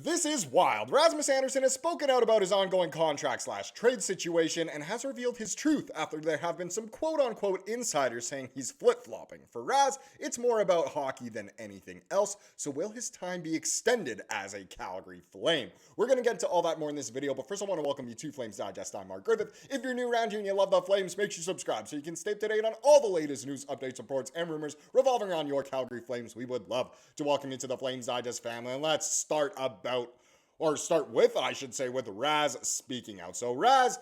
This is wild. Rasmus Andersson has spoken out about his ongoing contract/trade situation and has revealed his truth after there have been some quote-unquote insiders saying he's flip-flopping. For Razz, it's more about hockey than anything else, so will his time be extended as a Calgary Flame? We're going to get into all that more in this video, but first I want to welcome you to Flames Digest. I'm Mark Griffith. If you're new around here and you love the Flames, make sure you subscribe so you can stay up to date on all the latest news, updates, reports, and rumors revolving around your Calgary Flames. We would love to welcome you to the Flames Digest family, and let's start with, I should say, with Razz speaking out. So Razz,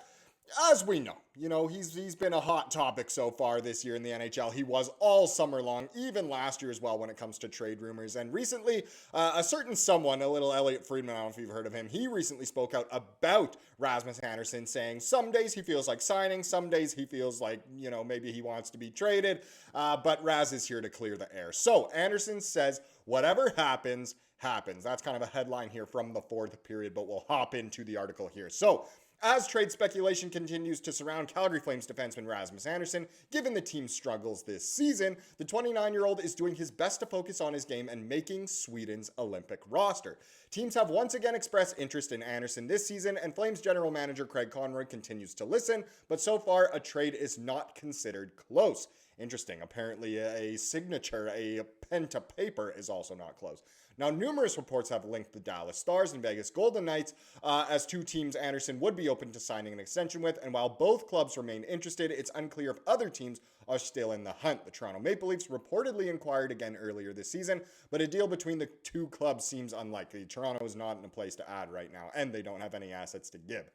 as we know, he's been a hot topic so far this year in the NHL. He was all summer long, even last year as well when it comes to trade rumors. And recently, a certain someone, a little Elliot Friedman, I don't know if you've heard of him, he recently spoke out about Rasmus Andersson, saying some days he feels like signing, some days he feels like, maybe he wants to be traded, but Razz is here to clear the air. So Andersson says, whatever happens, happens. That's kind of a headline here from the fourth period, but we'll hop into the article here. So, as trade speculation continues to surround Calgary Flames defenseman Rasmus Andersson, given the team's struggles this season, the 29-year-old is doing his best to focus on his game and making Sweden's Olympic roster. Teams have once again expressed interest in Andersson this season, and Flames general manager Craig Conroy continues to listen, but so far a trade is not considered close. Interesting. Apparently a signature, a pen to paper is also not close. Now, numerous reports have linked the Dallas Stars and Vegas Golden Knights as two teams Andersson would be open to signing an extension with, and while both clubs remain interested, it's unclear if other teams are still in the hunt. The Toronto Maple Leafs reportedly inquired again earlier this season, but a deal between the two clubs seems unlikely. Toronto is not in a place to add right now, and they don't have any assets to give.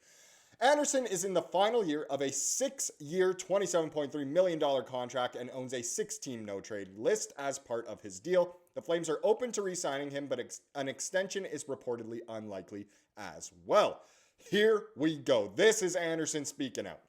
Andersson is in the final year of a 6-year, $27.3 million contract and owns a 6-team no-trade list as part of his deal. The Flames are open to re-signing him, but an extension is reportedly unlikely as well. Here we go. This is Andersson speaking out.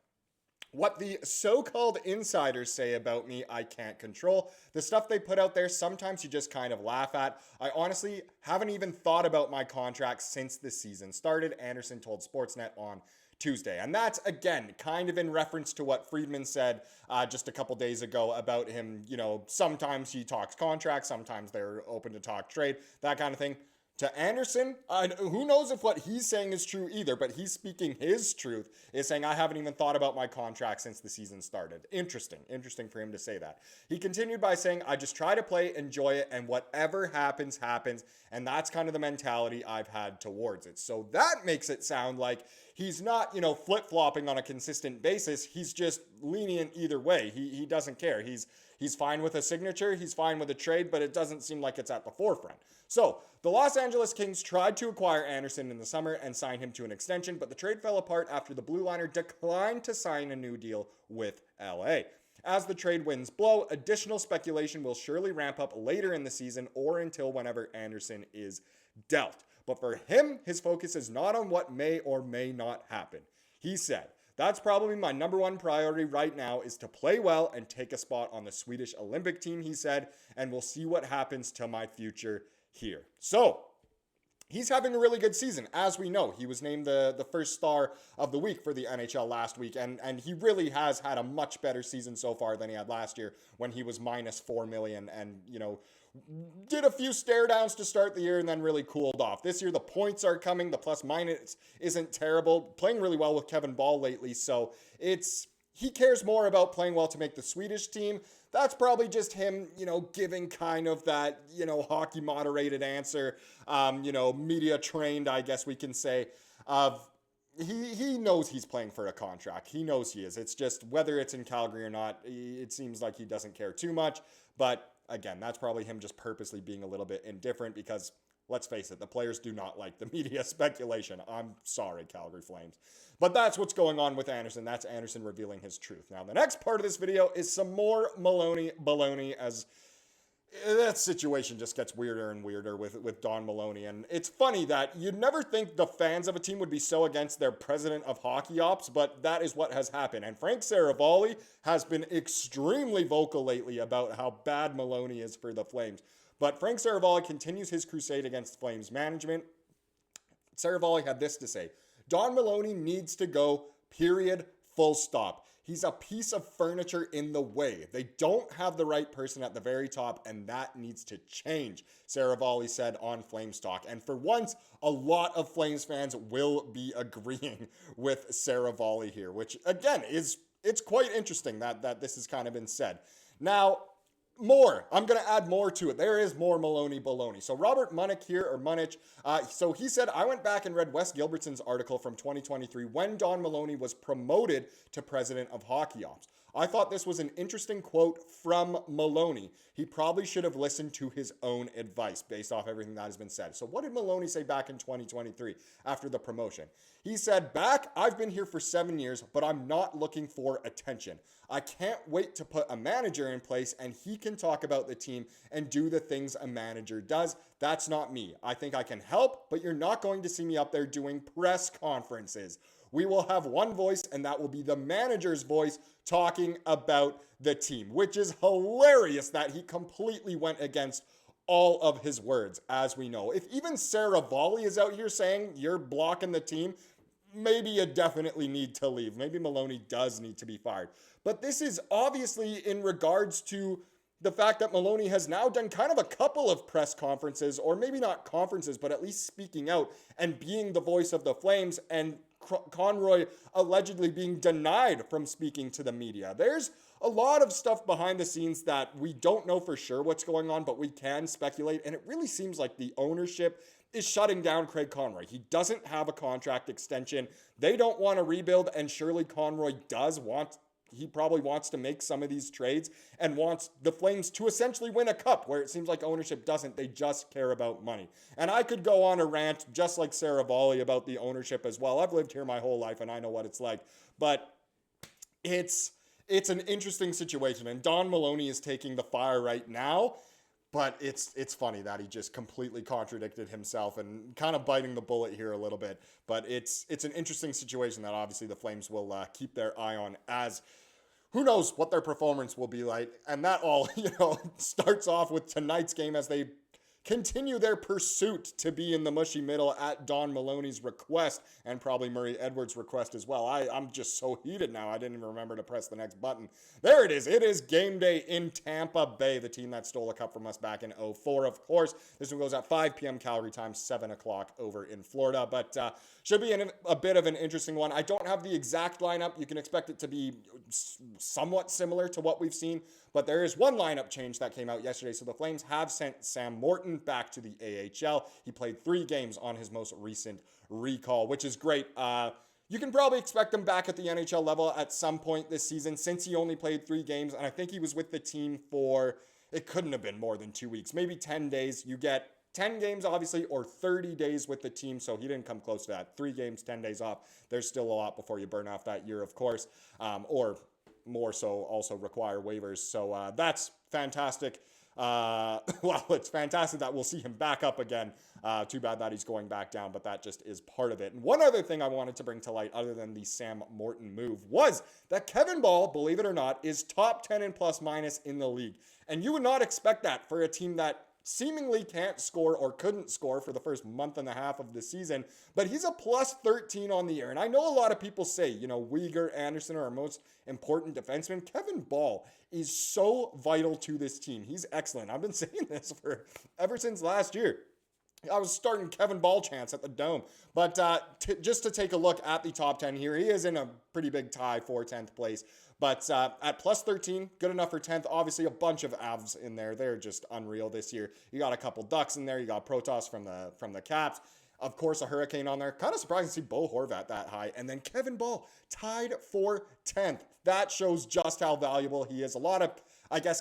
What the so-called insiders say about me, I can't control. The stuff they put out there, sometimes you just kind of laugh at. I honestly haven't even thought about my contract since the season started, Andersson told Sportsnet on Tuesday. And that's, again, kind of in reference to what Friedman said just a couple days ago about him, sometimes he talks contracts, sometimes they're open to talk trade, that kind of thing. To Andersson, who knows if what he's saying is true either, but he's speaking his truth, is saying, I haven't even thought about my contract since the season started. Interesting for him to say that. He continued by saying, I just try to play, enjoy it, and whatever happens, happens, and that's kind of the mentality I've had towards it. So that makes it sound like he's not, flip-flopping on a consistent basis. He's just lenient either way. He doesn't care. He's fine with a signature. He's fine with a trade, but it doesn't seem like it's at the forefront. So the Los Angeles Kings tried to acquire Andersson in the summer and sign him to an extension, but the trade fell apart after the Blue Liner declined to sign a new deal with LA. As the trade winds blow, additional speculation will surely ramp up later in the season or until whenever Andersson is dealt. But for him, his focus is not on what may or may not happen. He said, that's probably my number one priority right now is to play well and take a spot on the Swedish Olympic team, he said, and we'll see what happens to my future here. So, he's having a really good season, as we know. He was named the first star of the week for the NHL last week, and he really has had a much better season so far than he had last year when he was minus $4 million and, did a few stare downs to start the year and then really cooled off. This year, the points are coming. The plus minus isn't terrible. Playing really well with Kevin Ball lately, so he cares more about playing well to make the Swedish team. That's probably just him, giving kind of that, hockey moderated answer, media trained, I guess we can say, of he knows he's playing for a contract. He knows he is. It's just whether it's in Calgary or not, it seems like he doesn't care too much. But again, that's probably him just purposely being a little bit indifferent because, let's face it, the players do not like the media speculation. I'm sorry, Calgary Flames. But that's what's going on with Andersson. That's Andersson revealing his truth. Now, the next part of this video is some more Maloney baloney as that situation just gets weirder and weirder with Don Maloney. And it's funny that you'd never think the fans of a team would be so against their president of hockey ops, but that is what has happened. And Frank Saravalli has been extremely vocal lately about how bad Maloney is for the Flames. But Frank Saravalli continues his crusade against Flames management. Saravalli had this to say: Don Maloney needs to go, period, full stop. He's a piece of furniture in the way. They don't have the right person at the very top, and that needs to change, Saravalli said on Flames Talk. And for once, a lot of Flames fans will be agreeing with Saravalli here, which again it's quite interesting that this has kind of been said. Now, more. I'm going to add more to it. There is more Maloney baloney. So Robert Munich here, or Munich, so he said, I went back and read Wes Gilbertson's article from 2023 when Don Maloney was promoted to president of hockey ops. I thought this was an interesting quote from Maloney. He probably should have listened to his own advice based off everything that has been said. So what did Maloney say back in 2023 after the promotion? He said, I've been here for 7 years, but I'm not looking for attention. I can't wait to put a manager in place and he can talk about the team and do the things a manager does. That's not me. I think I can help, but you're not going to see me up there doing press conferences. We will have one voice, and that will be the manager's voice talking about the team, which is hilarious that he completely went against all of his words, as we know. If even Saravalli is out here saying you're blocking the team, maybe you definitely need to leave. Maybe Maloney does need to be fired. But this is obviously in regards to the fact that Maloney has now done kind of a couple of press conferences, or maybe not conferences, but at least speaking out and being the voice of the Flames, and Conroy allegedly being denied from speaking to the media. There's a lot of stuff behind the scenes that we don't know for sure what's going on, but we can speculate, and it really seems like the ownership is shutting down Craig Conroy. He doesn't have a contract extension. They don't want to rebuild, and surely Conroy he probably wants to make some of these trades and wants the Flames to essentially win a cup, where it seems like ownership doesn't. They just care about money. And I could go on a rant just like Saravalli about the ownership as well. I've lived here my whole life and I know what it's like. But it's an interesting situation. And Don Maloney is taking the fire right now. But it's funny that he just completely contradicted himself and kind of biting the bullet here a little bit. But it's an interesting situation that obviously the Flames will keep their eye on, as who knows what their performance will be like. And that all, starts off with tonight's game as they continue their pursuit to be in the mushy middle at Don Maloney's request, and probably Murray Edwards' request as well. I'm just so heated now, I didn't even remember to press the next button. There it is. It is game day in Tampa Bay, the team that stole a cup from us back in 2004. Of course, this one goes at 5 p.m. Calgary time, 7 o'clock over in Florida, but should be a bit of an interesting one. I don't have the exact lineup. You can expect it to be somewhat similar to what we've seen, but there is one lineup change that came out yesterday. So the Flames have sent Sam Morton back to the AHL. He played 3 games on his most recent recall, which is great. You can probably expect him back at the NHL level at some point this season, since he only played 3 games. And I think he was with the team for, it couldn't have been more than 2 weeks, maybe 10 days. You get 10 games, obviously, or 30 days with the team. So he didn't come close to that. 3 games, 10 days off. There's still a lot before you burn off that year, of course, or more so also require waivers. So that's fantastic. Well, it's fantastic that we'll see him back up again. Too bad that he's going back down, but that just is part of it. And one other thing I wanted to bring to light, other than the Sam Morton move, was that Kevin Ball, believe it or not, is top 10 in plus minus in the league. And you would not expect that for a team that seemingly can't score or couldn't score for the first month and a half of the season, but he's a plus 13 on the year. And I know a lot of people say, Weegar, Andersson are our most important defensemen. Kevin Ball is so vital to this team. He's excellent. I've been saying this ever since last year. I was starting Kevin Ball chants at the Dome. But just to take a look at the top 10 here, he is in a pretty big tie for 10th place. But at plus 13, good enough for 10th. Obviously, a bunch of Avs in there. They're just unreal this year. You got a couple Ducks in there. You got Protoss from the Caps. Of course, a Hurricane on there. Kind of surprised to see Bo Horvat that high. And then Kevin Ball tied for 10th. That shows just how valuable he is. A lot of,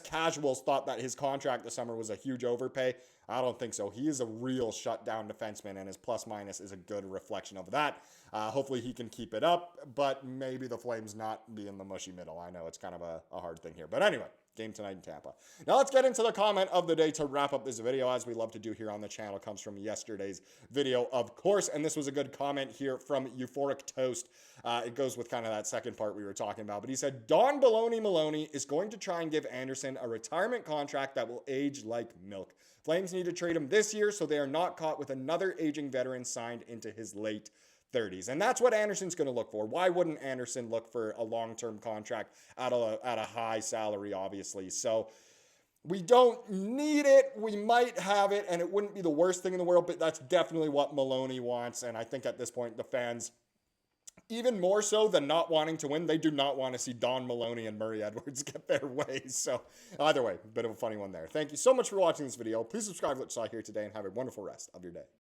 casuals thought that his contract this summer was a huge overpay. I don't think so. He is a real shutdown defenseman, and his plus minus is a good reflection of that. Hopefully he can keep it up, but maybe the Flames not be in the mushy middle. I know it's kind of a hard thing here. But anyway, game tonight in Tampa. Now let's get into the comment of the day to wrap up this video, as we love to do here on the channel. It comes from yesterday's video, of course, and this was a good comment here from Euphoric Toast. It goes with kind of that second part we were talking about, but he said, Don Maloney is going to try and give Andersson a retirement contract that will age like milk. Flames need to trade him this year so they are not caught with another aging veteran signed into his late 30s. And that's what Andersson's going to look for. Why wouldn't Andersson look for a long-term contract at a high salary, obviously? So we don't need it. We might have it, and it wouldn't be the worst thing in the world, but that's definitely what Maloney wants. And I think at this point, the fans, even more so than not wanting to win, they do not want to see Don Maloney and Murray Edwards get their way. So either way, a bit of a funny one there. Thank you so much for watching this video. Please subscribe to what you saw here today, and have a wonderful rest of your day.